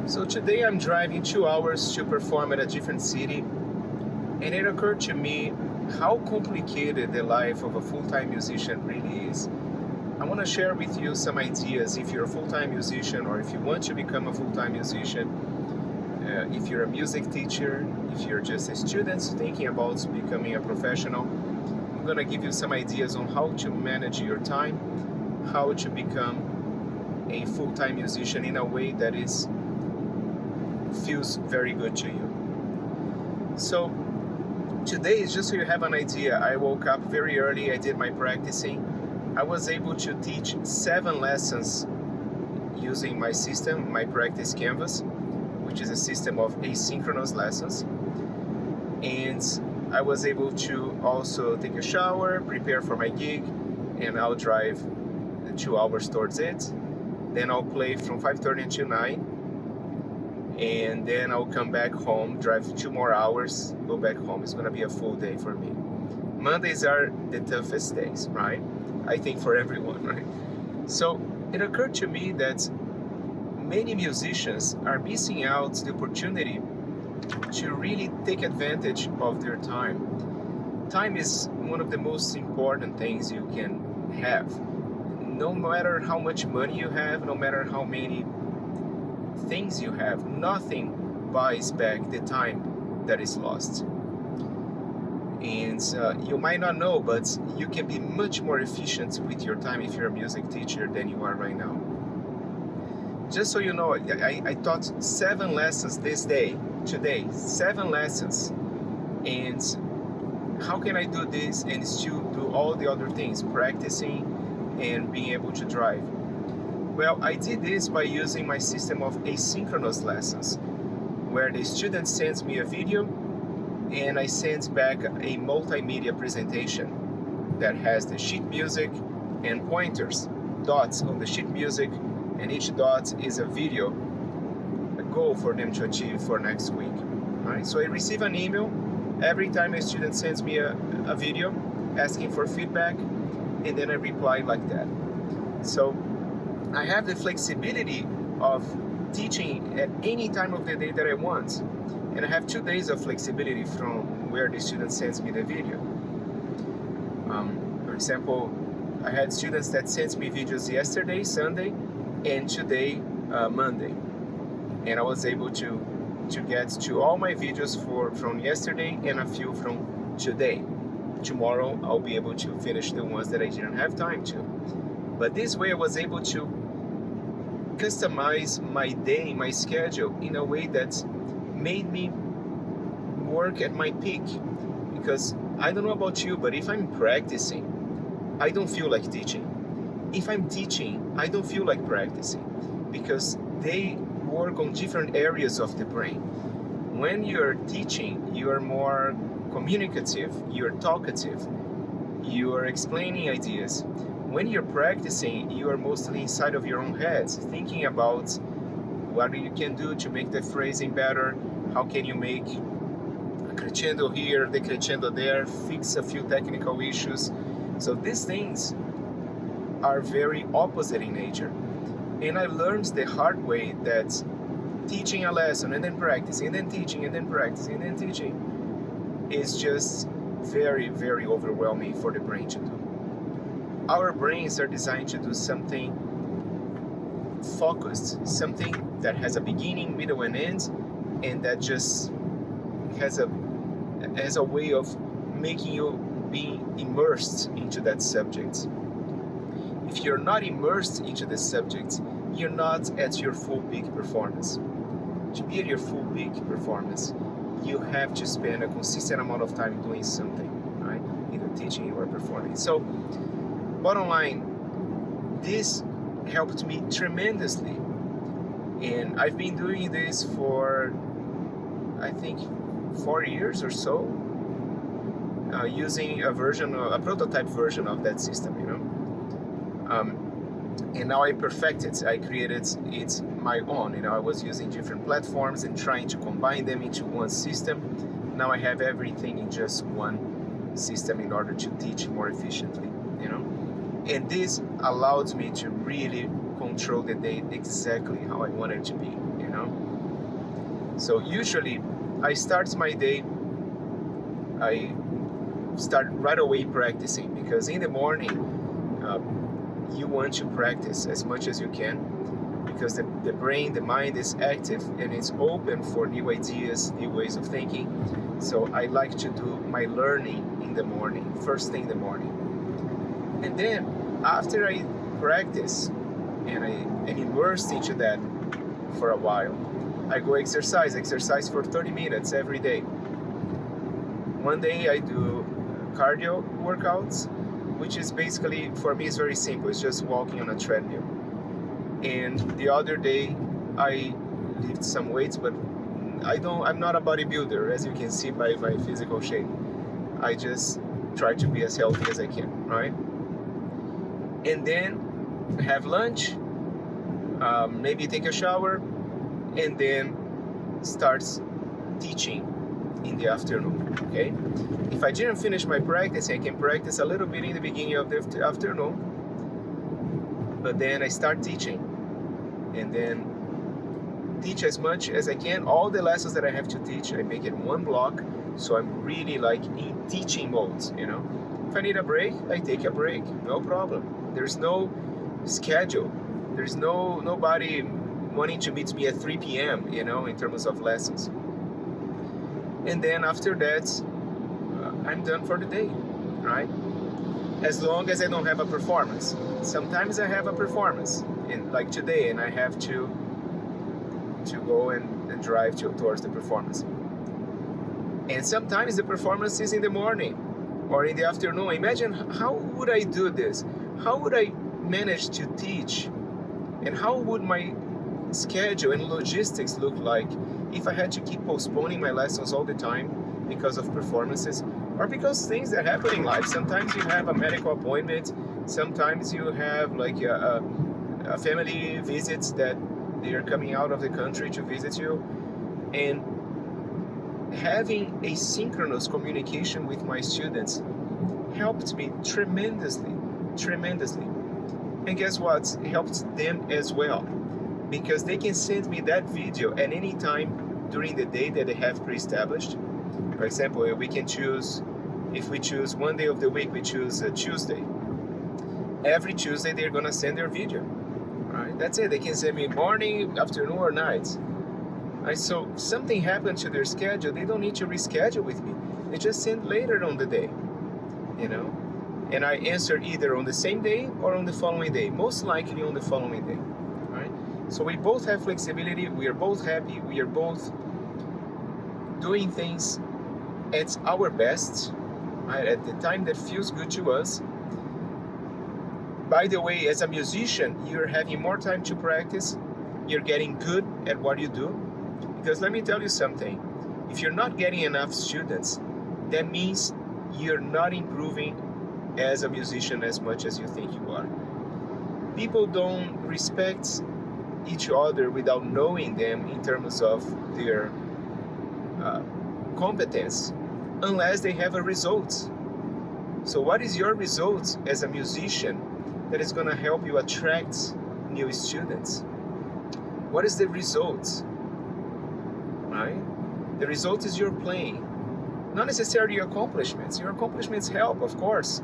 So today I'm driving 2 hours to perform at a different city, and it occurred to me how complicated the life of a full-time musician really is. I want to share with you some ideas if you're a full-time musician or if you want to become a full-time musician, if you're a music teacher, if you're just a student thinking about becoming a professional. I'm going to give you some ideas on how to manage your time, how to become a full-time musician in a way that feels very good to you. So today, just so you have an idea, I woke up very early, I did my practicing. I was able to teach 7 lessons using my system, my practice canvas, which is a system of asynchronous lessons. And I was able to also take a shower, prepare for my gig, and I'll drive 2 hours towards it. Then I'll play from 5:30 until 9. And then I'll come back home, drive 2 more hours, go back home. It's gonna be a full day for me. Mondays are the toughest days, right? I think for everyone, right? So it occurred to me that many musicians are missing out the opportunity to really take advantage of their time. Time is one of the most important things you can have. No matter how much money you have, no matter how many things you have, nothing buys back the time that is lost. And you might not know, but you can be much more efficient with your time if you're a music teacher than you are right now. Just so you know, I taught 7 lessons today, 7 lessons. And how can I do this and still do all the other things, practicing and being able to drive? Well, I did this by using my system of asynchronous lessons, where the student sends me a video and I send back a multimedia presentation that has the sheet music and pointers, dots on the sheet music, and each dot is a video, a goal for them to achieve for next week. All right? So I receive an email every time a student sends me a video asking for feedback, and then I reply like that. So I have the flexibility of teaching at any time of the day that I want. And I have 2 days of flexibility from where the student sends me the video. For example, I had students that sent me videos yesterday, Sunday, and today, Monday. And I was able to get to all my videos from yesterday and a few from today. Tomorrow, I'll be able to finish the ones that I didn't have time to. But this way I was able to customize my day, my schedule in a way that made me work at my peak. Because I don't know about you, but if I'm practicing, I don't feel like teaching. If I'm teaching, I don't feel like practicing, because they work on different areas of the brain. When you're teaching, you are more communicative, you're talkative, you are explaining ideas. When you're practicing, you are mostly inside of your own head, thinking about what you can do to make the phrasing better, how can you make a crescendo here, the crescendo there, fix a few technical issues. So these things are very opposite in nature. And I learned the hard way that teaching a lesson and then practicing and then teaching and then practicing and then teaching is just very, very overwhelming for the brain to do. Our brains are designed to do something focused, something that has a beginning, middle, and end, and that just has a way of making you be immersed into that subject. If you're not immersed into the subject, you're not at your full peak performance. To be at your full peak performance, you have to spend a consistent amount of time doing something, right? Either teaching or performing. So, bottom line, this helped me tremendously. And I've been doing this for, I think, 4 years or so, using a prototype version of that system, and now I perfected it. I created it my own. I was using different platforms and trying to combine them into one system. Now I have everything in just one system in order to teach more efficiently, And this allowed me to really control the day exactly how I want it to be, So usually I start my day, I start right away practicing, because in the morning uh, you want to practice as much as you can, because the brain, the mind is active and it's open for new ideas, new ways of thinking. So I like to do my learning in the morning, first thing in the morning. And then after I practice and I'm immersed into that for a while, I go exercise for 30 minutes every day. One day I do cardio workouts, which is basically, for me, it's very simple. It's just walking on a treadmill. And the other day I lift some weights, but I'm not a bodybuilder, as you can see by my physical shape. I just try to be as healthy as I can, right? And then have lunch, maybe take a shower, and then starts teaching in the afternoon, okay? If I didn't finish my practice, I can practice a little bit in the beginning of the afternoon, but then I start teaching, and then teach as much as I can. All the lessons that I have to teach, I make it one block, so I'm really like in teaching mode, you know? If I need a break, I take a break, no problem. There's no schedule. There's nobody wanting to meet me at 3 p.m., you know, in terms of lessons. And then after that, I'm done for the day, right? As long as I don't have a performance. Sometimes I have a performance, like today, and I have to go and drive towards the performance. And sometimes the performance is in the morning or in the afternoon. Imagine, how would I do this? How would I manage to teach? And how would my schedule and logistics look like if I had to keep postponing my lessons all the time because of performances, or because things that happen in life? Sometimes you have a medical appointment, sometimes you have like a family visits that they are coming out of the country to visit you. And having asynchronous communication with my students helped me tremendously. And guess what? It helped them as well, because they can send me that video at any time during the day that they have pre-established. For example, if we choose one day of the week, we choose a Tuesday. Every Tuesday they're gonna send their video, right? That's it. They can send me morning, afternoon, or night. Right? So if something happened to their schedule, they don't need to reschedule with me. They just send later on the day, you know? And I answer either on the same day or on the following day, most likely on the following day, right? So we both have flexibility, we are both happy, we are both doing things at our best, right? At the time that feels good to us. By the way, as a musician, you're having more time to practice, you're getting good at what you do. Because let me tell you something, if you're not getting enough students, that means you're not improving as a musician as much as you think you are. People don't respect each other without knowing them in terms of their competence, unless they have a result. So what is your result as a musician that is going to help you attract new students? What is the result? Right? The result is your playing, not necessarily your accomplishments. Your accomplishments help, of course,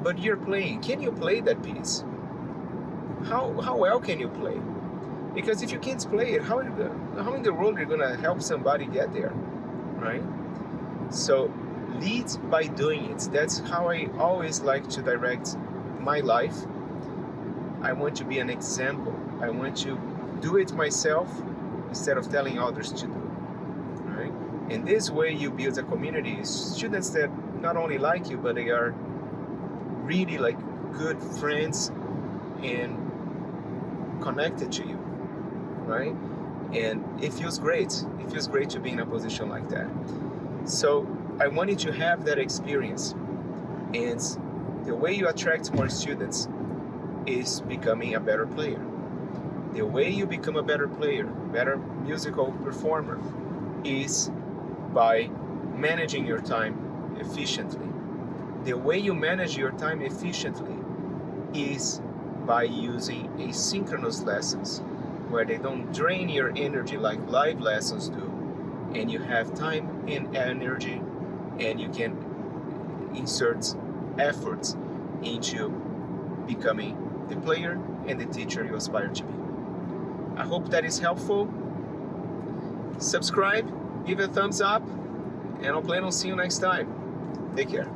but you're playing. Can you play that piece? How well can you play? Because if you can't play it, how in the world are you gonna help somebody get there, right? So lead by doing it. That's how I always like to direct my life. I want to be an example. I want to do it myself instead of telling others to do it, right? In this way, you build a community, students that not only like you, but they are really like good friends and connected to you, right? And it feels great. It feels great to be in a position like that. So I wanted to have that experience. And the way you attract more students is becoming a better player. The way you become a better player, better musical performer, is by managing your time efficiently. The way you manage your time efficiently is by using asynchronous lessons, where they don't drain your energy like live lessons do, and you have time and energy, and you can insert efforts into becoming the player and the teacher you aspire to be. I hope that is helpful. Subscribe, give a thumbs up, and I'll plan on seeing you next time. Take care.